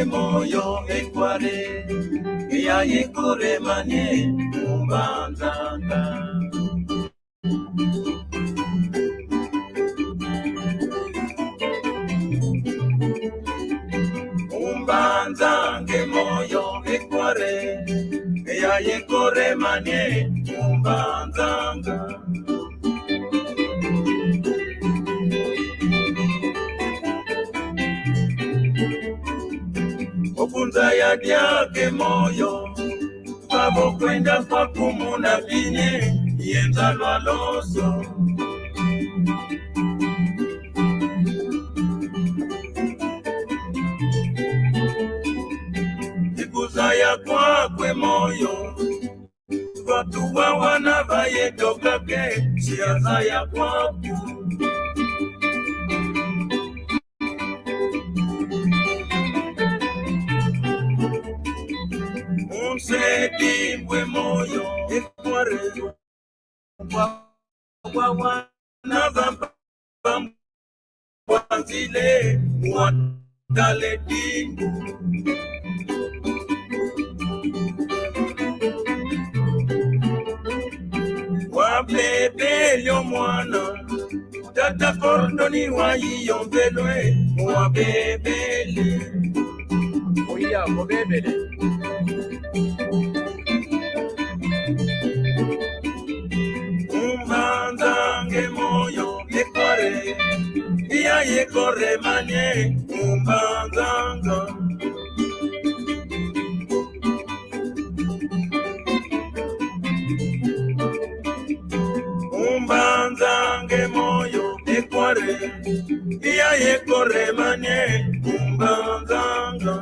moyo ekware ya yekore manye umbanzanga umbanzange moyo ekware ya yekore manye umbanzanga okunza ya diake moyo babo kwenda kwa kumuna vinye yenza lwaloso ikuza ya kwakwe moyo watu wawana vayetokake siaza ya kwaku Unsedibwe moyo ekware wawana vambwanzile watale dingu wabebelyo mwana tata kordoni wayiyombelwe wabebele oya wabebele umbanzange moyo ekware iya yekore manye umbanzanga umbanzange moyo ekware iya yekore manye umbanzanga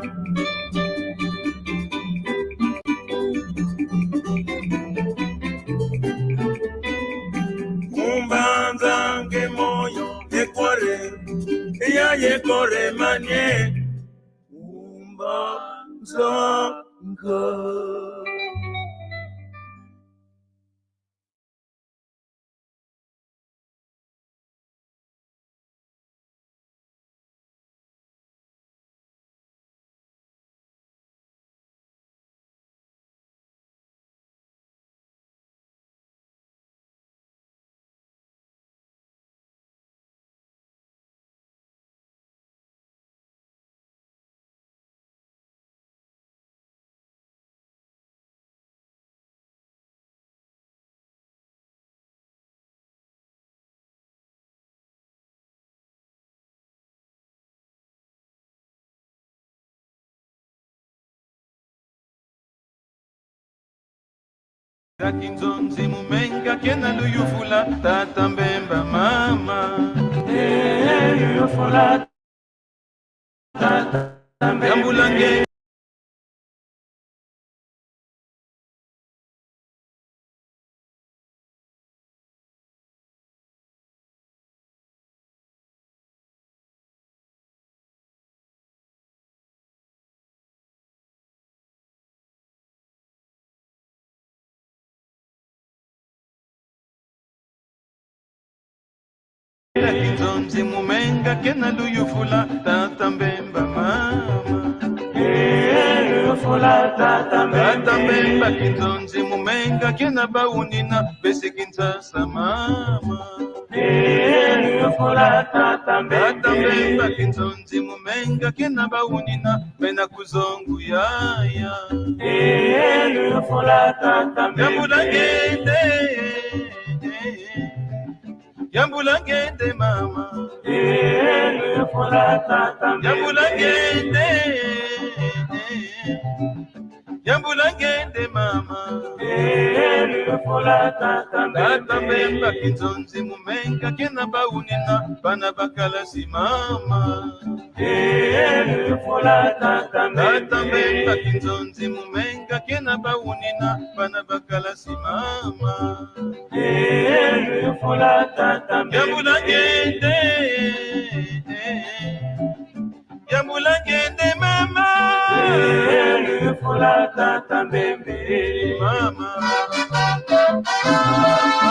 umbanzange moyo ekware iya yekore manye umbanzanga Kinzonzi mumenga kena luyufula tata mbemba mama luyufula tata yambulange Kinzonzi mumenga kena luyufula tata mbemba mama luyufula tata mbemba kinzonzi mumenga kena baunina besikinzasa mama luyufula tata mbemba kinzonzi mumenga kena baunina bena kuzongu yaya luyufula tata yambulangende yambulangende mama luyufula tata yambulangende yambulangende mama luyufula tata mbemba kinzonzi mumenga kena baunina bana bakalasi mama luyufula tata mbemba kinzonzi mumenga kena baunina bana bakalasi mama luyufula tata yambulangende yambulangende mama luyufula tata mbembe mama mama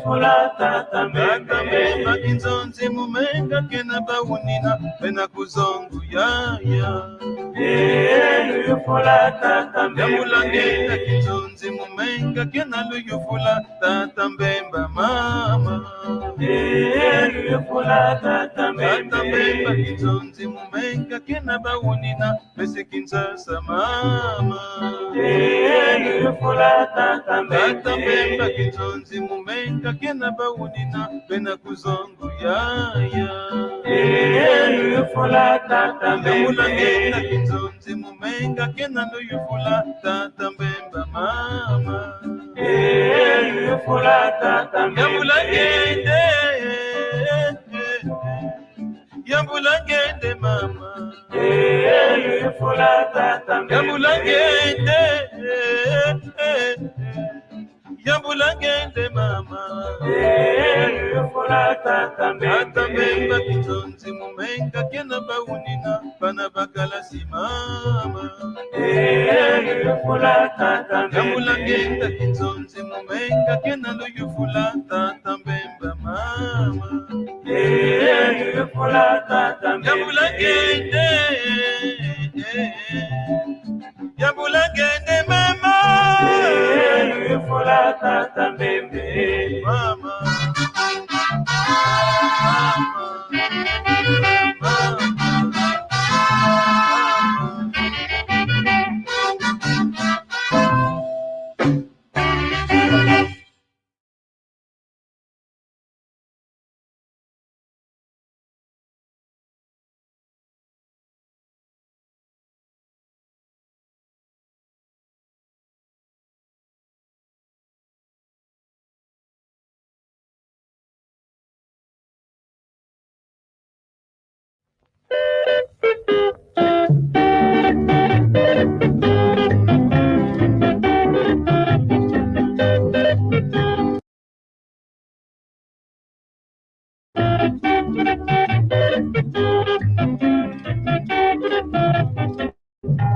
fula tata Tata mbemba mbembe. inzonzi mumenga kena baunina pena kuzongu ya. Luyufula tata Yamulangenda mbembe. kinzonzi mumenga kena luyufula tata mbemba mama. Luyufula tata Tata mbemba mbembe. kinzonzi mumenga kena baunina pesi kinzasa mama. Luyufula tata Tata mbemba mbembe. kinzonzi mumenga kena baunina pena kuzongu ya. Luyufula tata Yamulangenda mbembe. kinzonzi mumenga kena luyufula tata mbemba mama. Luyufula tata mbembe. Yambulangende, yambulangende mama. Luyufula tata mbembe. Yambulangende, yambulangende mama. Luyufula tata Tata mbemba mbembe. kinzonzi mumenga kena baunina bana bakalasi mama. Luyufula tata Yambulangenda mbembe. kinzonzi mumenga kena luyufula tata mbemba mama. Luyufula tata mbembe. Yambulangende, yambulangende mama. Luyufula tata mbembe. Mama, mama,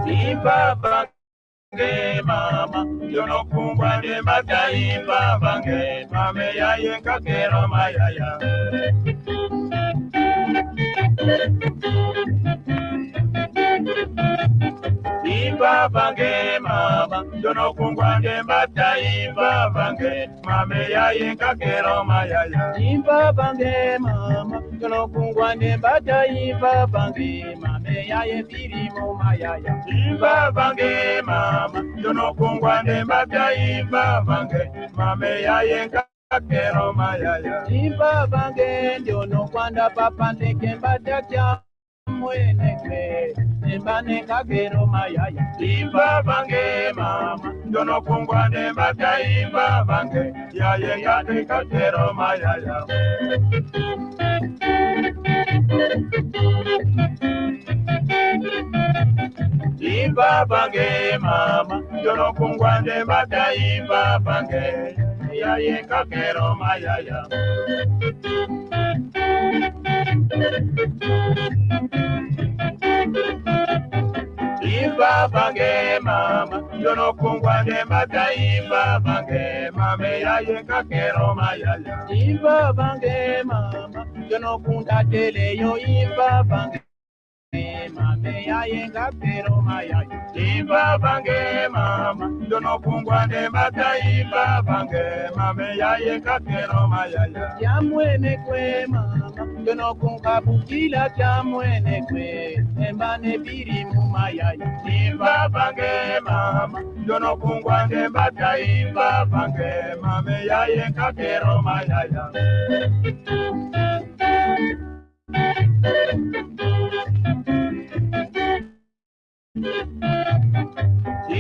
Imba bange mama, yono kumbwa de mata imba bange, mame ya yenka kero mayaya. Imba bange mama, yono kumbwa de mata imba bange, mame ya yenka kero mayaya. Imba bange mama, yono kungwa ne bata imba bange, mame ya ye birimo mayaya. Imba bange mama, yono kumbwa de mata imba bange, mame ya yenka kero mayaya. Imba bange yono kwanda papa ndeke bata kya mwene kwe, nembane kagero mayaya. Imba bange mama, yono kungwa ne mata imba bange, ya yenka kero mayaya. Imba bange mama, yono kungwa ne mata imba bange, ya yenka kero mayaya. Imba bange mama, yono kungwa ne mata imba bange, mame ya yenka kero mayaya. Imba bange mama, yono kunda tele yo imba bange, mame ya yenga pero mayaya. Imba bange mama, yono kungwa ne mata imba bange, mame ya yenka kero mayaya. Kya mwene kwe mama, yono kunga bukila kya mwene kwe, nembane birimo mayaya. Imba bange mama, yono kungwa ne mata imba bange, mame ya yenka kero mayaya.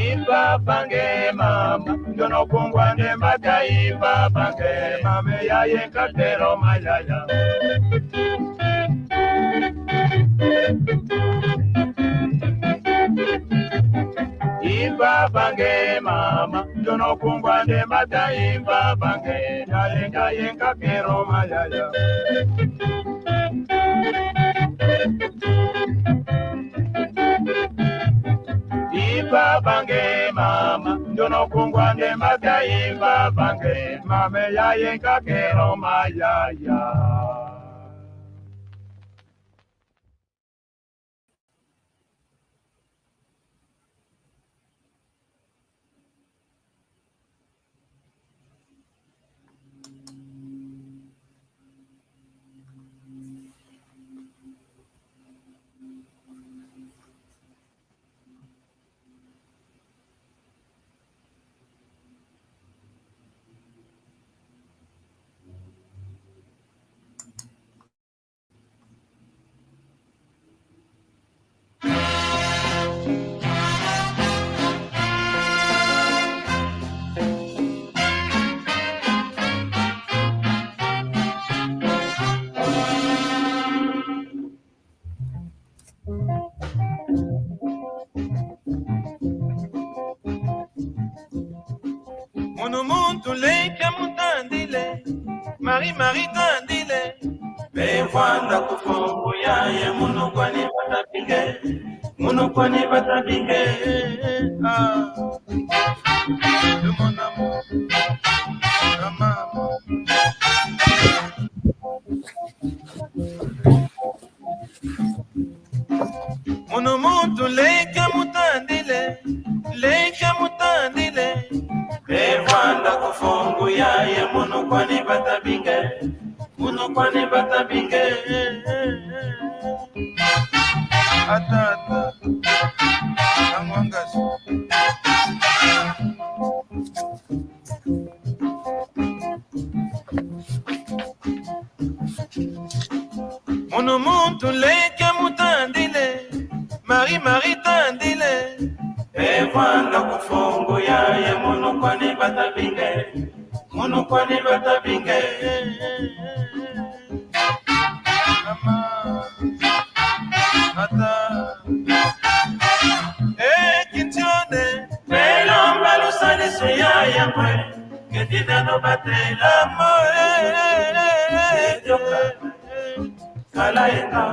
Imba bange mama, yono kungwa ne mata imba bange, mame ya yenka kero mayaya. Imba bange mama, yono kungwa ne mata imba bange, ya yenka kero mayaya. Imba bange mama, Jono kungwa ne mataimba bange mame ya yenga kero mayaya. Muntu leke mutandile Mari tandile Bevanda kufongo yaye Munu kwani batabinge Ah De mon amour Ta maman Muntu leke mutandile Bevanda kufongo yaye Munu kwani batabinge Atata Amwangazi Muntu leke mutandile Mari tandile Evanda kufongo yaye Munu kwani batabinge Mama Ata Kintione Belomba lusani suyaye mwe Ketina no batela moe Kala yenga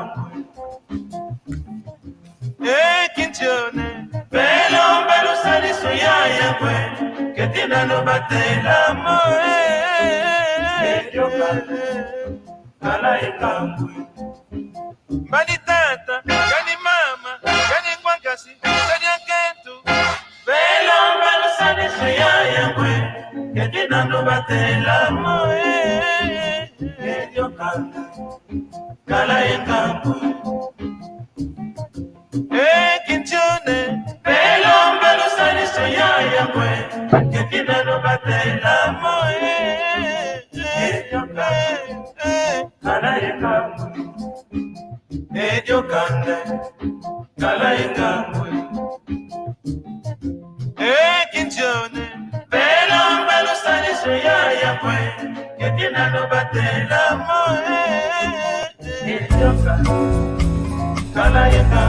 Kintione Belomba lusani suyaye mwe Ketina no batela moe Kala yenga Bani tata, gani mama, gani ngwangasi, gani akentu Belomba lusani suyaye mwe Ketina no batela moe Kala yenga Kintione Belomba lusani suyaye mwe Ketina no batela moe Kala yenga Kande Kala yenga Kintione Belomba lusani suyaye mwe Ketina no batela moe Kala yenga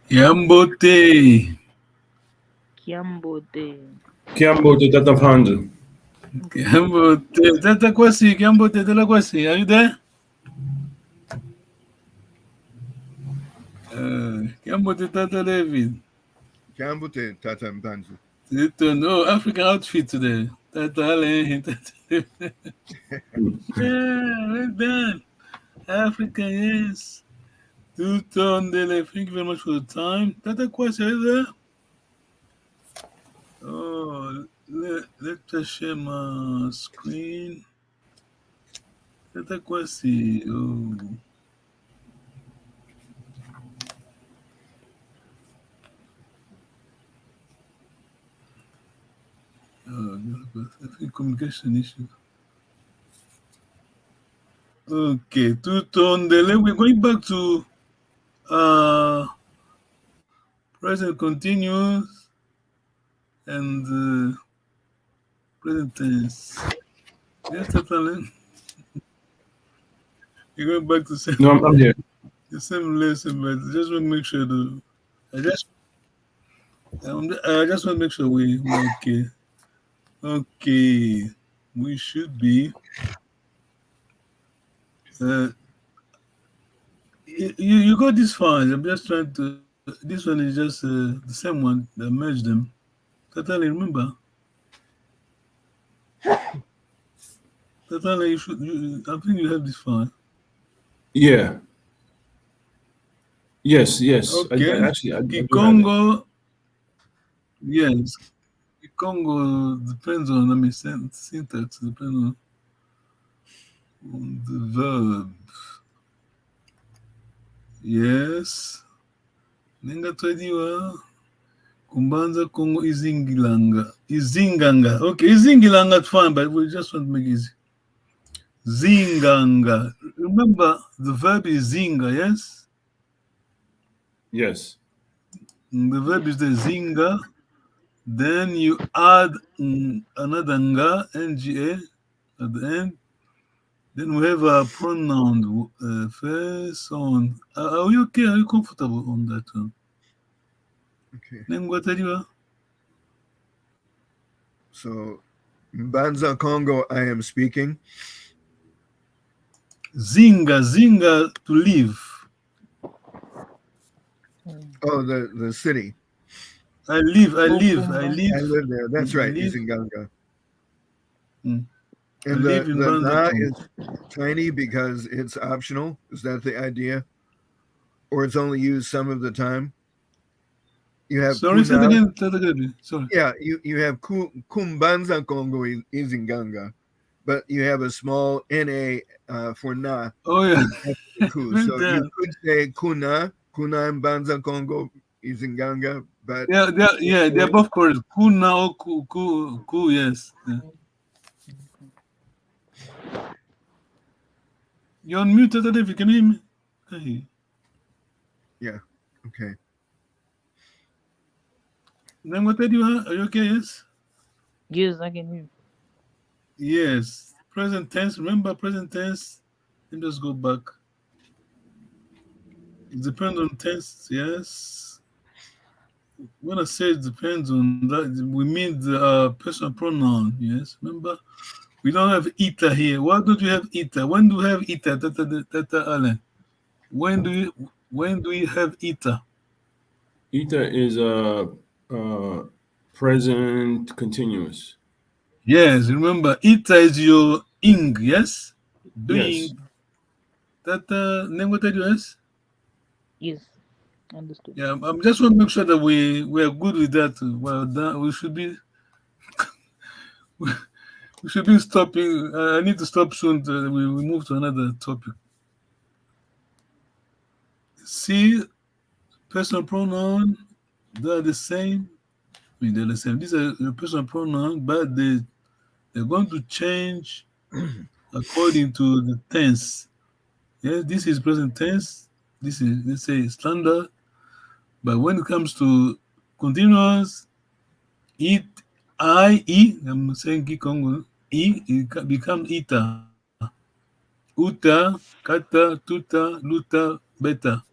Kiambote. Kiambote, Tata Franz. Kiambote, Tata Kwasi, Kiambote, Tata Kwasi. Are you there? Kiambo te Tata David. Kiambo te Tata Mpanzu. No African outfit today. Tata Alain, Tata David. Yeah, well done. African, yes. Tuton Dele, thank you very much for the time. Tata question is there? Oh, let us share my screen. Tata question. Oh. I think communication issue. Okay, Tuton Dele, we're going back to present continuous and present tense. Yes, Tata, you're going back to same, No, I'm here. the same lesson, but just want to make sure I just want to make sure we're okay. Okay, we should be. You got this far. I'm just trying to. This one is just the same one that merged them. Totally remember. Totally, you should. I think you have this far. Yeah. Yes. Okay. I do have it. Kikongo. Yes. Kikongo depends on. Syntax depends on the verb. Yes. Ningatwediwa. Kumbanza Kongo Izingilanga. Izinganga. Okay, Izingilanga is fine, but we just want to make it easy. Zinganga. Remember, the verb is zinga, yes? Yes. The verb is the zinga. Then you add another nga, nga, at the end. Then we have a pronoun, first on. Are we okay? Are you comfortable on that one? Okay. Nengwatariwa? So, Mbanza Congo, I am speaking. Zinga, to live. Oh, the city. I live. I live there. That's right, Izinganga. And the na is tiny because it's optional. Is that the idea? Or it's only used some of the time? You have Sorry, say it again. Sorry. Yeah, you have Kumbanza Congo Izinganga, but you have a small na for na. Oh yeah. So you could say kuna Mbanza Congo Izinganga, but they're both correct. Kuna or ku, yes. Yeah. You're on mute, if you can hear me. Hey. Yeah. Okay. Then what did you have? Are you okay? Yes. Yes, I can hear. Yes. Present tense. Remember present tense. Let me just go back. It depends on tense. Yes. When I say it depends on that, we mean the personal pronoun. Yes. Remember, we don't have ita here. Why don't we have ita? When do we have ita? Tata Allen. When do we have ita? Ita is present continuous. Yes, remember, ita is your ing, yes? Doing. Yes. That name what yes? Yes, understood. Yeah, I'm just want to make sure that we are good with that. Well done. We should be stopping. I need to stop soon. We move to another topic. See, personal pronoun, they're the same. I mean, they're the same. These are the personal pronoun, but they're going to change according to the tense. Yes, this is present tense. This is, let's say, standard. But when it comes to continuous, I'm saying Kikongo, it becomes ita. Uta, kata, tuta, luta, beta.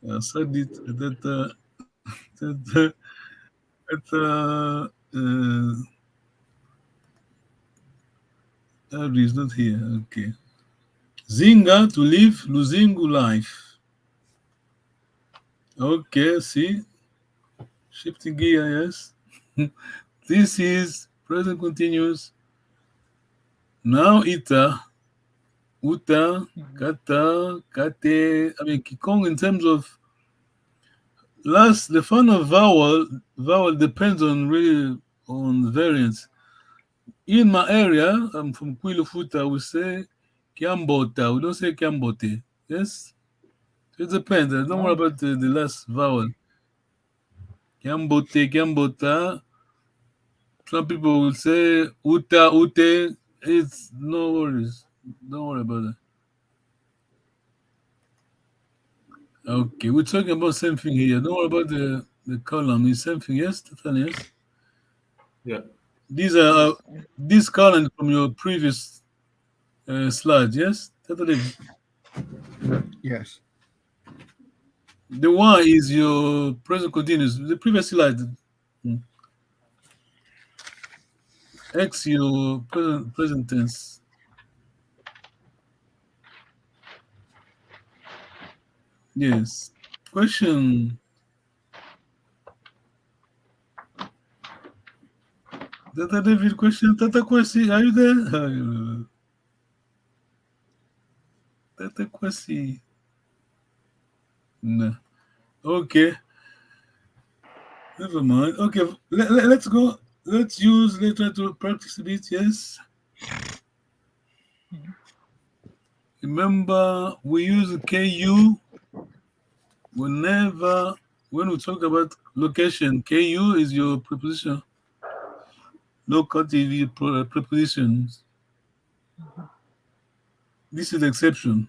I said it that is not here. Okay. Zinga, to live, luzingu, life. Okay, see? Shifting gear, yes. This is present continuous. Now ita, uta, kata, kate. I mean, Kikong in terms of the fun of vowel depends on variants. In my area, I'm from Kwilufuta, we say Kiambota. We don't say Kiambote. Yes? It depends. Don't worry about the last vowel. Kiambote, Kiambota. Some people will say Uta, Ute. It's no worries. Don't worry about it. Okay, we're talking about same thing here. Don't worry about the column. It's same thing, yes, Stefan, yes? Yeah. These are these columns from your previous slide, yes? Yes. The one is your present continuous. The previous slide. X your present tense. Yes. Question. Tata David question. Tata Kwesi, are you there? Tata Kwesi. No. Okay. Never mind. Okay, let's go. Let's try to practice a bit, yes? Remember, we use KU when we talk about location. KU is your preposition. Locative prepositions. This is the exception.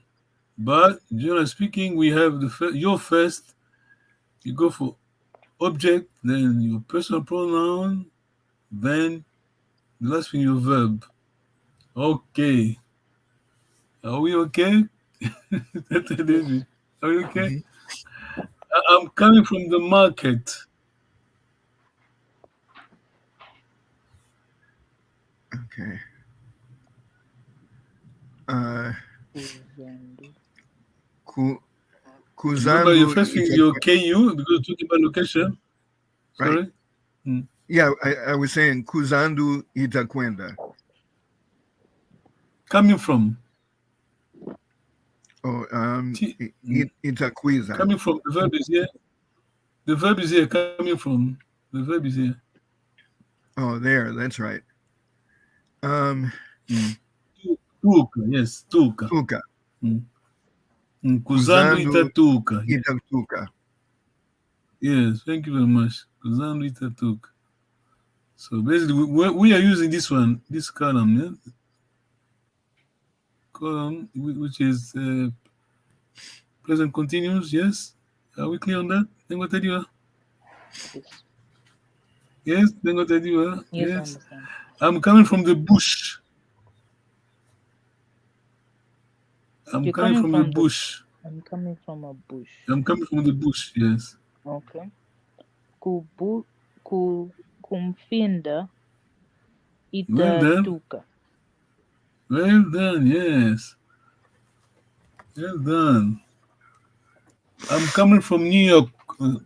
But generally speaking, we have your first, you go for object, then your personal pronoun, then the last thing your verb. Okay. Are we okay? David, are you okay? Mm-hmm. I'm coming from the market. Okay. Remember your Kuzandu first thing is your KU because you're talking about location. Sorry? Right. Yeah, I was saying Kuzandu itakwenda. Coming from. Oh, itakwiza. Coming from, the verb is here. The verb is here, coming from. The verb is here. Oh, there, that's right. Tuka, yes, tuka. Tuka. Kuzandu itatuka. Itatuka. Yes, thank you very much. Kuzandu itatuka. So basically, we are using this one, this column, yeah? Column, which is present continuous, yes? Are we clear on that? Yes, yes. I'm coming from the bush. I'm coming from the bush. I'm coming from a bush. I'm coming from the bush, yes. Okay. Kumfinda itatuka. Well done, yes. Well done. I'm coming from New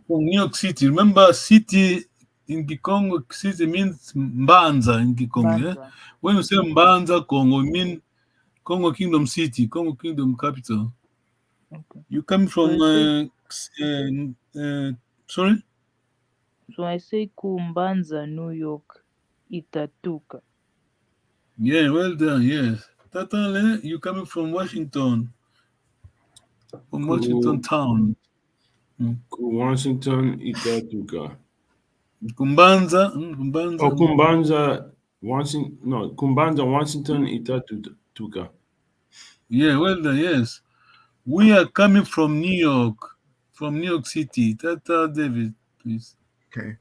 York City. Remember, city in Kikongo, city means Mbanza in Kikongo. Yeah? When you say Mbanza, Congo, you mean Congo Kingdom City, Congo Kingdom capital. Okay. You come from, sorry? So I say Kumbanza, New York, itatuka. Yeah, well done, yes. Tatale, you coming from Washington. From Washington town. Washington itatuka. Kumbanza. Oh, Kumbanza, Washington. No, Kumbanza, Washington itatuka. Yeah, well done, yes. We are coming from New York City. Tata David, please. Okay.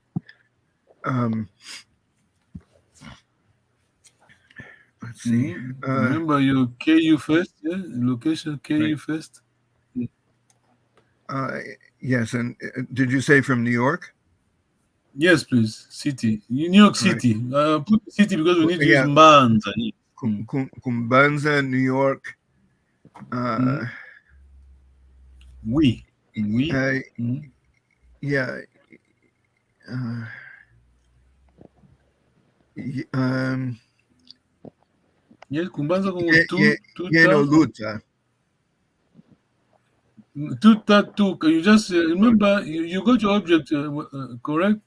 Let's see. Remember your KU first, yeah? Location KU first. Yes, and did you say from New York? Yes, please. City. New York City. Put city because we need to use Mbanza. Kumbanza, New York. yeah. Uh, um, Yes, kumbanza com Yeno tuta. luta. Tuta tuka. You just remember you got your object correct.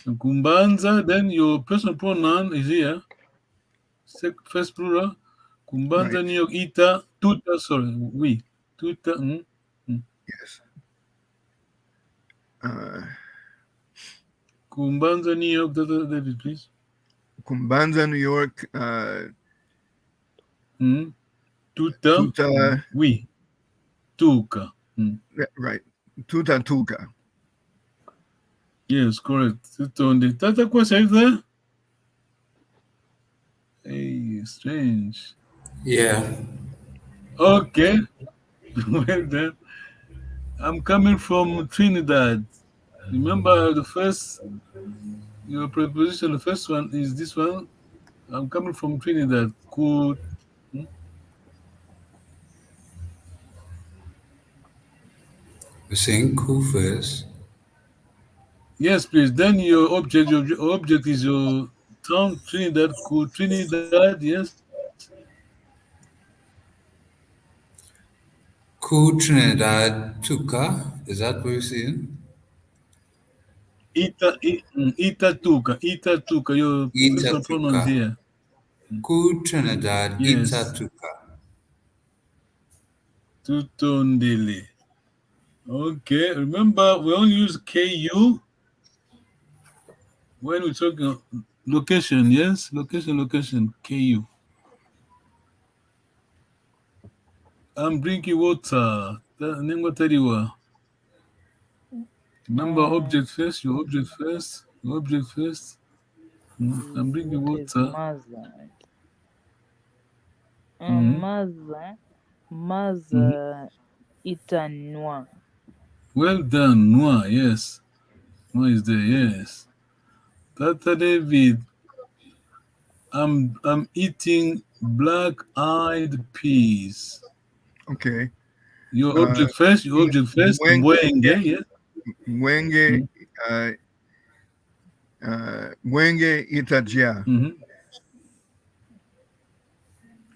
Kumbanza, then your personal pronoun is here. First plural. Kumbanza Right. niyo ita tuta. Sorry, we tuta. Yes. Uh, Kumbanza niyo David, please. Kumbanza, New York. Tuta. Tuta. We tuka. Right. Tuta tuka. Yes, correct. Tutonde. Tata question is there? Hey, strange. Yeah. Okay. Well then, I'm coming from Trinidad. Remember your preposition, the first one is this one. I'm coming from Trinidad. Cool. We're saying cool first. Yes, please. Then your object is your town, Trinidad. Cool. Trinidad, yes. Cool Trinidad Tuca. Is that what you're saying? Itatuka. Your personal pronouns Itatuca. here. Cool Trinidad Yes. Itatuca. Tutondele. Okay. Remember, we only use KU when we talk location. Yes, location. KU. I'm drinking water. Remember, object first. Your object first. I'm drinking What is water. maza? Mhm. Maza itanwa. Well done, Noah. Yes, Noah is there. Yes, Tata David. I'm eating black-eyed peas. Okay. Your object first. Mwenge. Yes. Mwenge. Mwenge itajia.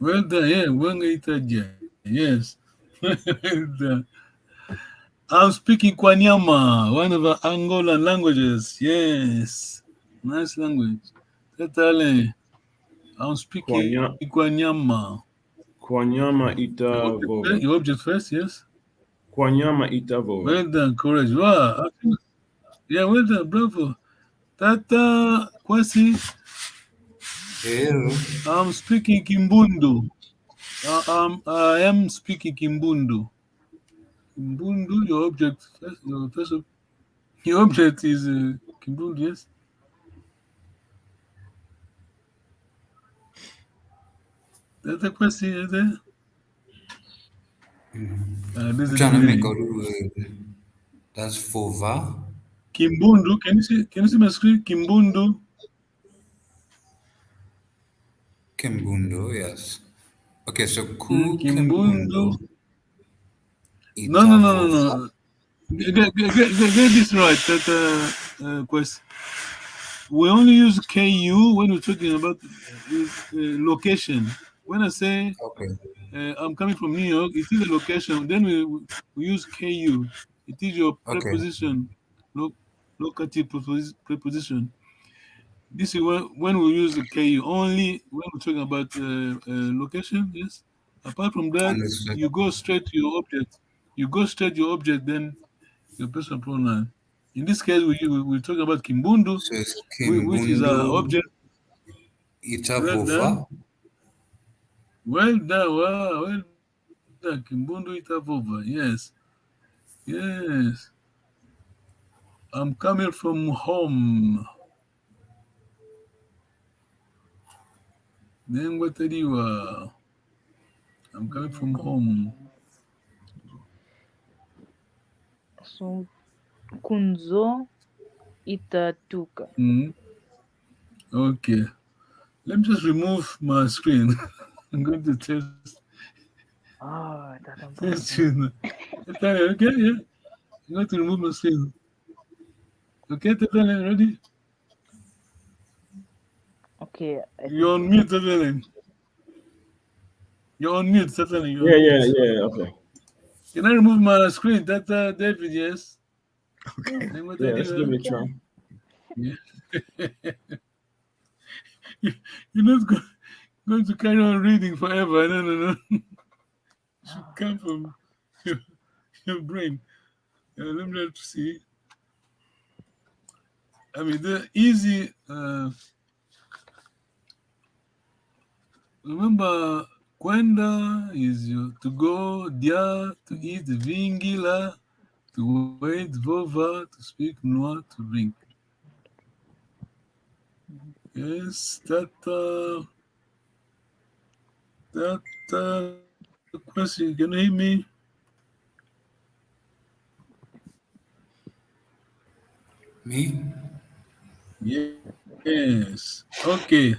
Well done. Yeah, Mwenge itaja. Yes. Well done. I'm speaking Kwanyama, one of our Angolan languages. Yes. Nice language. Tatale. I'm speaking Kwanyama. Kwanyama ita vova. Your object first, yes? Kwanyama ita vova. Well done, courage. Wow. Yeah, well done, bravo. Tata Kwasi. Hello. I'm speaking Kimbundu. I am speaking Kimbundu. Kimbundu, your object first. Your object is Kimbundu, yes? Tata Kwasi, is there? I'm trying to make out the word. That's vova. Kimbundu, can you see my screen? Kimbundu. Kimbundo, yes. Okay, so Kimbundu. No. Get this right. That Quest. We only use KU when we're talking about location. When I say I'm coming from New York, it is a location. Then we use KU. It is your preposition, locative preposition. This is when we use the KU only when we're talking about location. Yes. Apart from that, you go straight to your object. Then your personal pronoun. In this case, we're talking about Kimbundu, So it's Kimbundu, which is our object. Itavova. Well done. Wow. Well done. Kimbundu Itavova. Yes. Yes. I'm coming from home. Then what did you? I'm coming from home. So kunzo itatuka. Okay. Let me just remove my screen. I'm going to test. Ah, that's Test you. Okay, yeah. I'm going to remove my screen. Okay, Tatane, ready? Okay. You're on mute, Tatane. You're on mute, Tatane. You're Yeah, on yeah, mute. yeah. Okay. Can I remove my screen? Tata David, yes. Okay. Then what I Yeah, let's give do? it a try. Yeah. You're not going to carry on reading forever. No, no, no. It should come from your brain. Let me let see. I mean, the easy. Remember, kwenda is to go, dia to eat, vingila to wait, vova to speak, noa to drink. Yes, that question. Can you hear me? Me? Yes. Okay.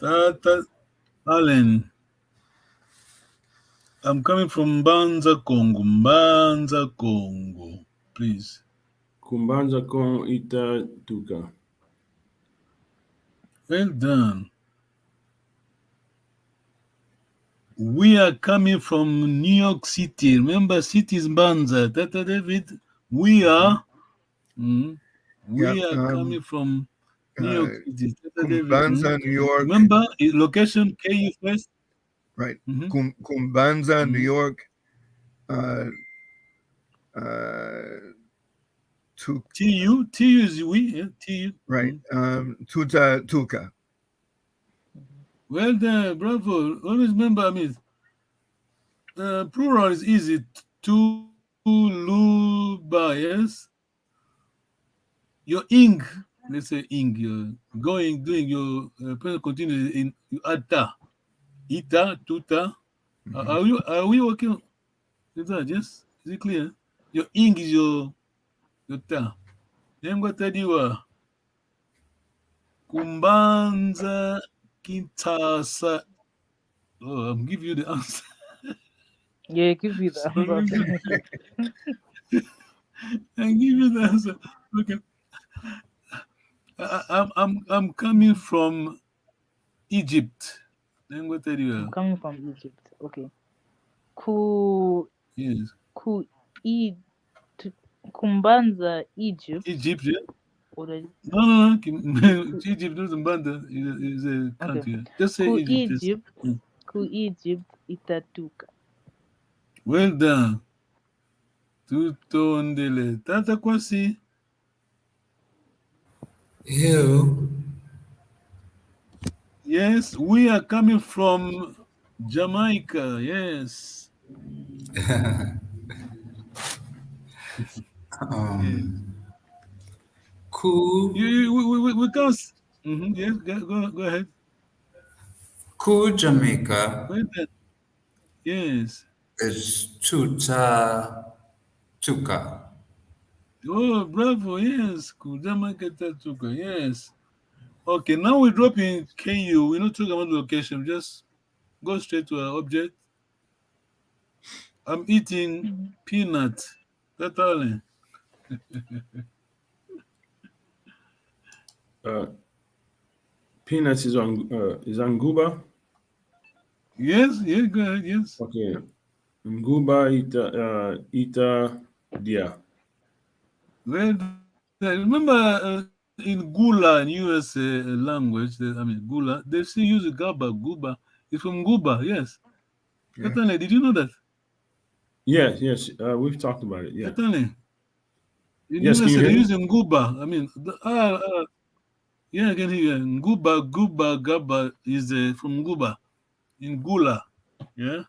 Tata Allen. I'm coming from Banza, Congo. Banza, Congo. Please. Kumbanza con ita tuka. Well done. We are coming from New York City. Remember, city is Banza. Tata David. We are. Yeah. We are coming from New York City. Tata David. Kumbanza, New York. Remember, location KU first. Right. Mm-hmm. Kumbanza, New York. TU is we. Yeah, TU. Right. Tuta Tuka. Well done, bravo. Always remember, I mean, plural is easy. Tuluba, yes. Your ing, let's say ing, you're going, doing your present continuous in you add ta. Ita, tuta. Are we working with that? Yes? Is it clear? Your ing is your ta. Then what I do? Kumbanza Kintasa. Oh, I'm giving you the answer. Yeah, give you the answer. I give you the answer. Okay. I'm coming from Egypt. Then what tell you? I'm coming from Egypt. Okay. Ku Yes. ku e Kumbanza, Egypt. Egypt, yeah? Or No. Egypt doesn't bother. Is a country. okay. Just say Ku Egypt. Egypt. Ku Egypt Itatuka. Well done. Tutto ndele. Tata Kwasi. Ew. Yes, we are coming from Jamaica. Yes. Yeah. Ku We can't. Yes, go ahead. Jamaica Well done. Yes. is Tuta Tuka. Oh, bravo. Yes. Kudama Ketatuka. Yes. Okay, now we drop in KU. We're not talking about the location. Just go straight to our object. I'm eating peanut. That's all. Peanuts is on Guba. Yes, go ahead. Yes. Okay. Nguba ita dia. Well, remember in Gula, in US language, Gula, they still use Guba. It's from Guba, yes. Yeah. Katane, did you know that? Yes. We've talked about it. Yeah. Katane. In Yes, can you USA, hear they me? use Nguba. Yeah, I can hear you. Guba, Gaba is from Guba, in Gula. Yeah.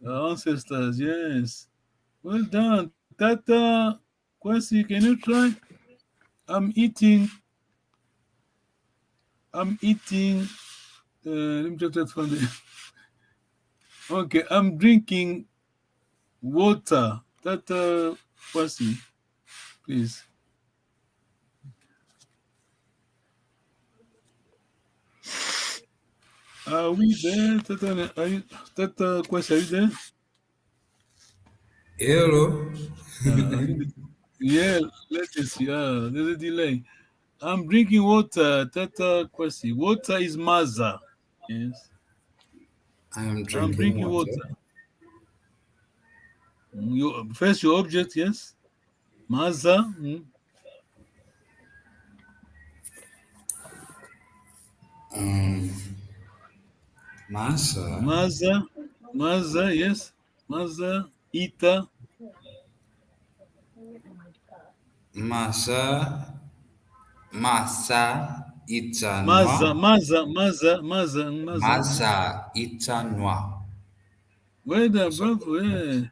Our ancestors, yes. Well done. Tata Kwasi, can you try? I'm eating. Let me just find it. Okay, I'm drinking water. Tata Kwasi, please. Are we there? Tata Kwasi, are you there? Hello. Are you there? Yeah, let us see. There's a delay. I'm drinking water. Tata Kwasi. Water is maza. Yes. I am I'm drinking drinking water. water. First your object, yes. Maza. Masa. Maza, yes. Maza. Ita. Masa. Masa itanwa. Maza. Masa itanwa. Well done, bravo, yeah.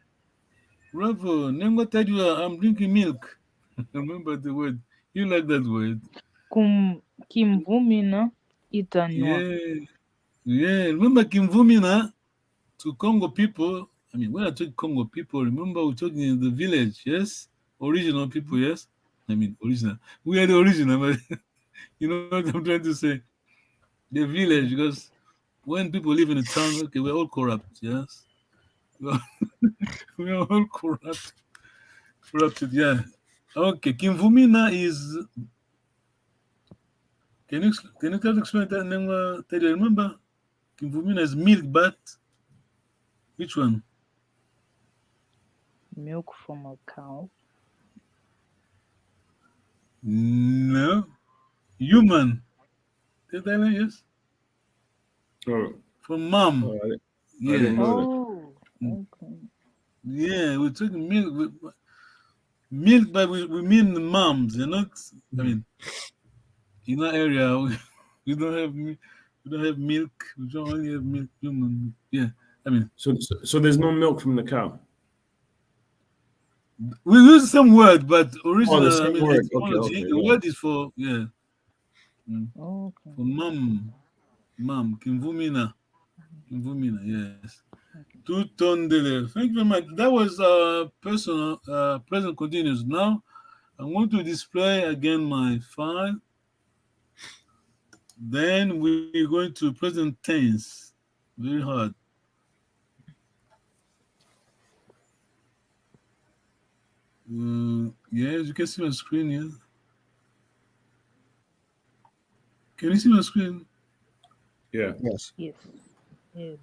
Bravo. Never tell you I'm drinking milk. Remember the word. You like that word. Kimvumina itanwa. Yeah. Remember Kimvumina to Congo people. I mean, when I talk Congo people, remember we're talking in the village, yes? Original people, yes? I mean, original. We are the original, but you know what I'm trying to say? The village, because when people live in a town, okay, we're all corrupt, yes? We are all corrupted, yeah. Okay, Kimvumina is. Can you try to explain that name? Tell you, remember? Kimvumina is milk, but which one? Milk from a cow. No. Human. Did I know? Yes. Oh, From mom. I Yeah. didn't know that. Oh, okay. Yeah, we're talking milk. Milk, but we mean the moms. You're not. I mean, in that area, we don't have we don't have milk. We don't only have milk. Human. Yeah. I mean, So there's no milk from the cow. we use some word, but Oh, original. the I same mean, word. etymology. Okay. The Yeah. word is for Okay. for mom. Mom. Kimvumina. Kimvumina. Yes. Two tondele. Thank you very much. That was personal. Present continuous. Now I'm going to display again my file. Then we're going to present tense. Very hard. Yes, you can see my screen here. Can you see my screen? Yeah. Yes. Yes. Yes.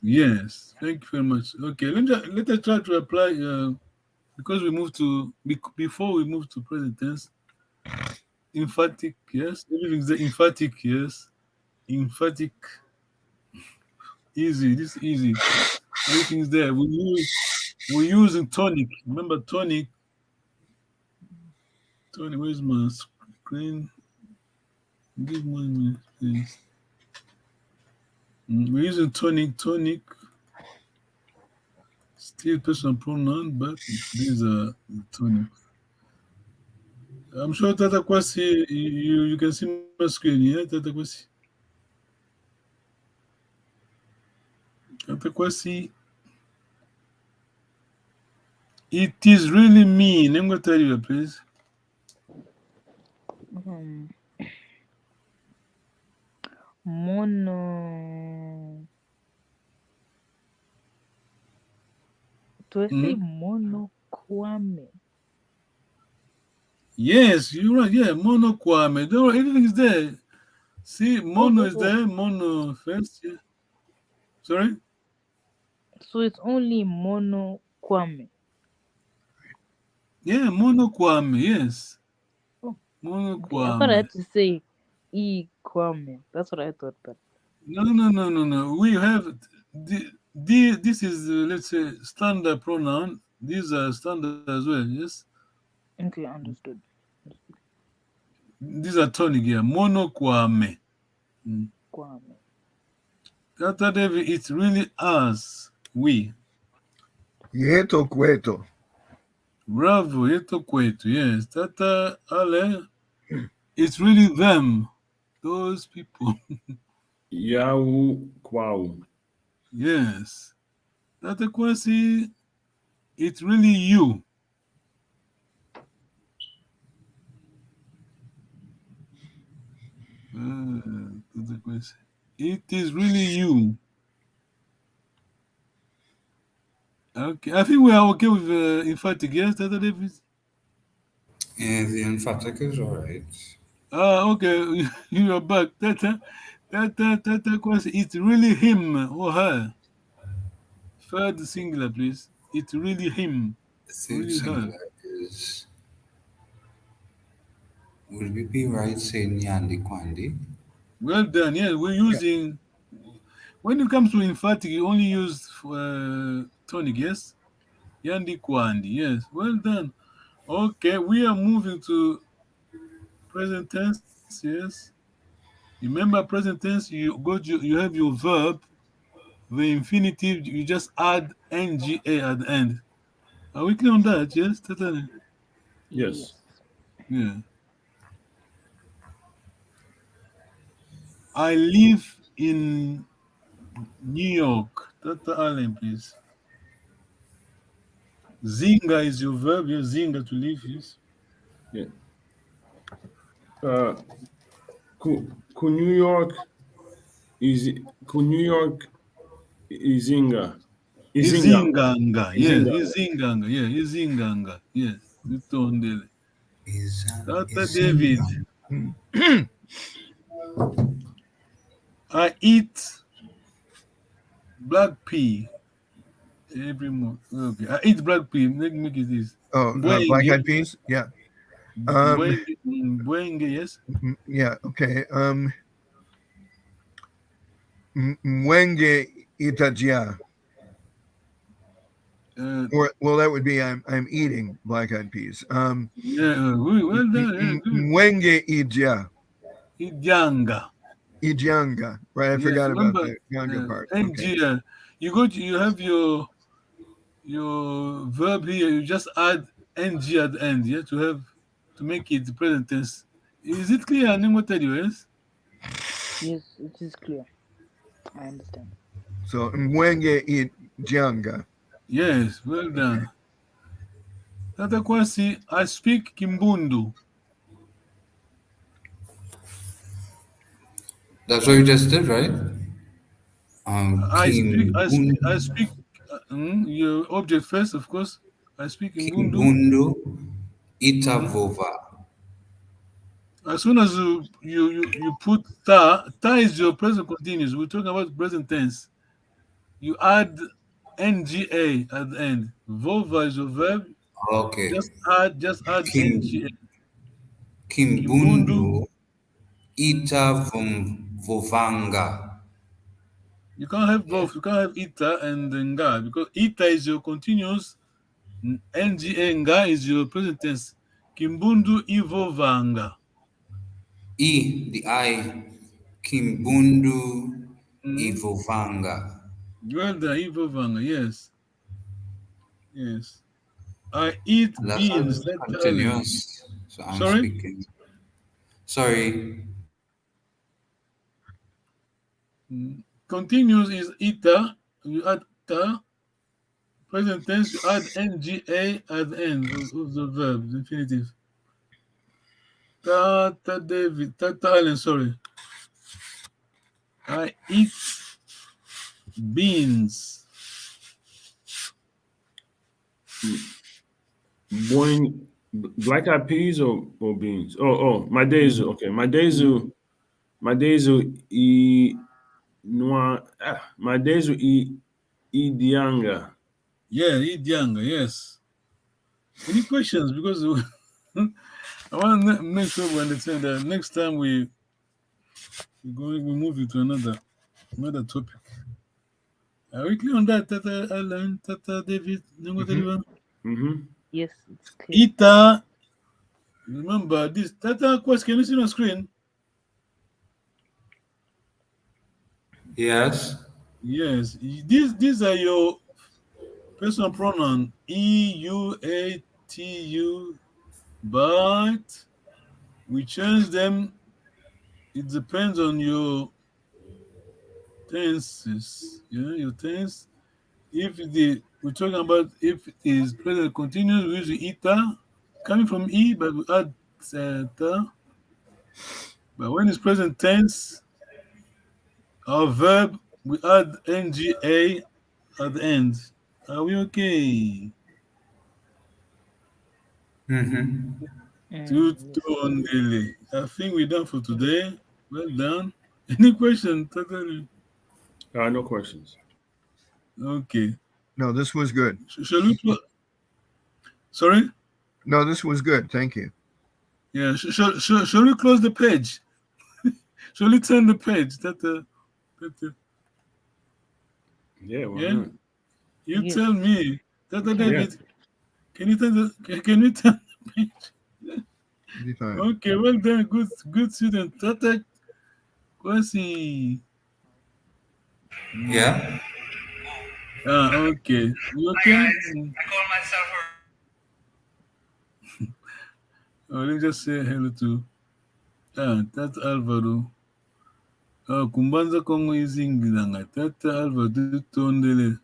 Yes. Thank you very much. Okay, let us try to apply because we moved to before we move to present tense. Emphatic, yes. Everything's there. Emphatic, yes. Emphatic. Easy. This is easy. Everything's there. We're using tonic. Remember tonic? Tonic, where's my screen? Give me a minute, please. We're using tonic. Still person pronoun, but these are the tonic. I'm sure Tata Kwasi, you can see my screen, yeah, Tata Kwasi? Tata Kwasi, it is really me. I'm going to tell you, please. Mono. Do I say monoquame? Yes, you're right. Yeah, mono kwame. Don't worry, everything is there. See, mono is oh. there. Mono first. Yeah. Sorry? So it's only monoquame. Yeah, mono kwame. Yes. Oh, Mono okay. I thought I kwame. had to say kwame. That's what I thought, but No. We have this is let's say standard pronoun. These are standard as well. Yes. okay, understood. These are tonic here. Mono kwame. Kwame. Tata David, it's really us. We. Yeto cueto. Bravo, yeto kwetu. Yes. Tata Ale. It's really them. Those people. Yau Kwau. Yes. Tata Kwasi, it's really you. Tata Kwasi. It is really you. Okay. I think we are okay with emphatic. Yes, Tata David? Yeah, the emphatic is alright. Okay, you're back. That question. It's really him or her. Third singular, please. It's really him, The third really her. singular is. Would we be right saying Yandi Kwandi? Well done. Yeah, we're using. When it comes to emphatic, you only use tonic. Yes. Yandi Kwandi. Yes. Well done. Okay, we are moving to present tense. Yes. Remember present tense. You have your verb, the infinitive. You just add nga at the end. Are we clear on that? Yes. Totally. Yes. Yeah. I live in New York. Tata Allen, please. Zinga is your verb. Yes, zinga to live. Yes. Yeah. New York is New York Izinga. Izinganga. Yes. Izinga. Izinganga. Yeah. Izinganga. Yes. Utondele. Tata David. Izinga. I eat black pea every month. Okay. I eat black pea. Make it this. Oh, black eyed peas. Yeah. Bwenge, yes. Yeah. Okay. Mwenge itajia. Well, that would be I'm eating black eyed peas. Yeah. Well done. Yeah, Mwenge ija. Ijanga. Ijanga. Right. I forgot about the younger part. Okay. You have your verb here. You just add ng at the end. Yeah, to make it the present tense. Is it clear? Yes. Yes, it is clear. I understand. So mwenge ijanga. Yes, well done. Tata Kwasi, I speak Kimbundu. That's what you just did, right? I speak your object first, of course. I speak Kimbundu. Kimbundu Itavova. As soon as you put ta is your present continuous. We're talking about present tense. You add nga at the end. Vova is your verb. Okay. Just add nga. Kimbundu Itavovanga. You can't have both. You can't have ita and nga because ita is your continuous. Nga nga is your present tense. Kimbundu ivovanga. The I. Kimbundu Ivovanga. Well done, ivovanga. Yes. Yes. I eat beans. That's continuous. So I'm Sorry? speaking. Sorry. Continuous is ita. You add ta. Present tense, you add nga at the end of the verb, the infinitive. Tata David, Tata Allen, sorry. I eat beans. Black eyed peas or beans? My days okay. My days e noir. My days e dianga. Yeah, Idianga, yes. Any questions? Because I want to make sure we understand that next time we move into another topic. Are we clear on that, Tata Allen, Tata David? Yes, it's clear. Ita, remember this. Tata question, can you see on screen? Yes. Yes. These are your personal pronoun. E-U-A-T-U, but we change them. It depends on your tenses. Your tense. We're talking about if it is present continuous, we use ita, coming from e, but we add ta. But when it's present tense, our verb we add nga at the end. Are we okay? Tutondele. I think we're done for today. Well done. Any question, Tatari? No questions. Okay. No, this was good. Shall we? Sorry? No, this was good. Thank you. Yeah. Shall we close the page? Shall we turn the page? Yeah. Why not? You tell me. Tata David. Can you turn the page? Okay. Well done. Good student. Tata Kwasi. Yeah. Okay. You okay? I call myself Let me just say hello to Tata Alvaro. Kumbanza Kongo izingilanga. Tata Alvaro Tutondele.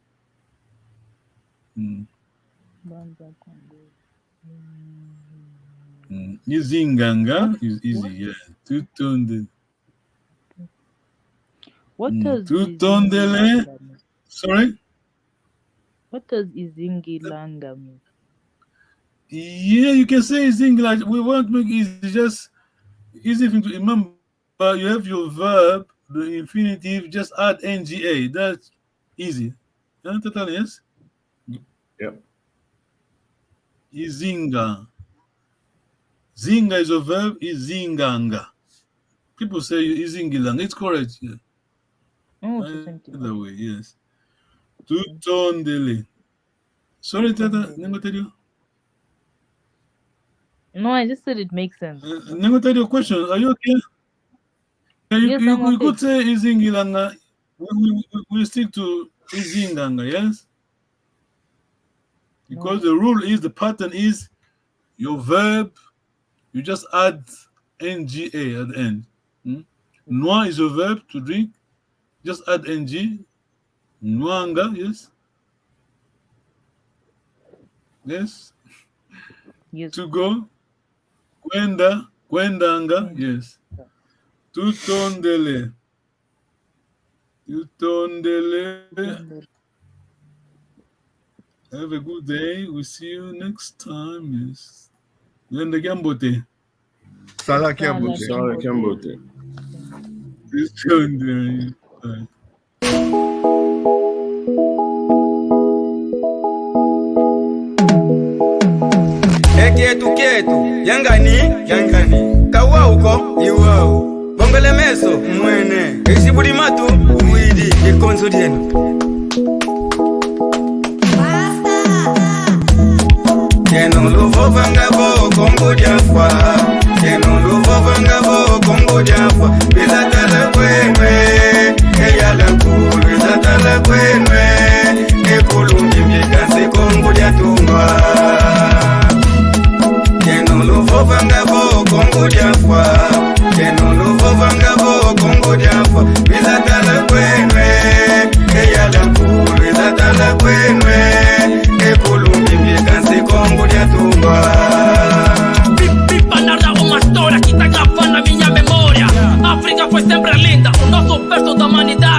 Izinganga is easy, yeah. Tutondele. What does Tutondele? Sorry? What does Izingilanga mean? Yeah, you can say Izingila. We won't make it just easy to remember. You have your verb, the infinitive, just add nga. That's easy. Yes? Yep. Izinga. Zinga is a verb, izinganga. People say izingilanga. It's correct. Yeah. Either way, yes. Tutondele. Sorry, Tata. No, I just said it makes sense. Your question. Are you okay? Yes, I'm okay. You could say izingilanga. We stick to izinganga, yes? Because the rule is, the pattern is, your verb, you just add nga at the end. Noir is a verb, to drink. Just add ng. Nwanga, yes? Yes? Yes. To go. Kwendanga, yes. Tutondele. Have a good day. We'll see you next time. Yes. Then the Gambote. Sala Kiambote. Sala Kiambote. Tutondele. Kietu yangani kawauko iwao bongole meso mwene isibuli matu umwidi ikonzo lyenu Keno luvo vangavo kongo jafwa Keno luvo vangavo kongo jafwa Bizatala kwenwe Eyala kuru bizatala kwenwe Ekulungi mjikasi kongo jatungwa Keno luvo vangavo kongo jafwa Keno luvo vangavo kongo jafwa Bizatala kwenwe Eyala kuru bizatala kwenwe Ekulungi mjikasi kongo jatungwa Pipa narra uma história que tá gravando na minha memória. África foi sempre linda, o nosso berço da humanidade.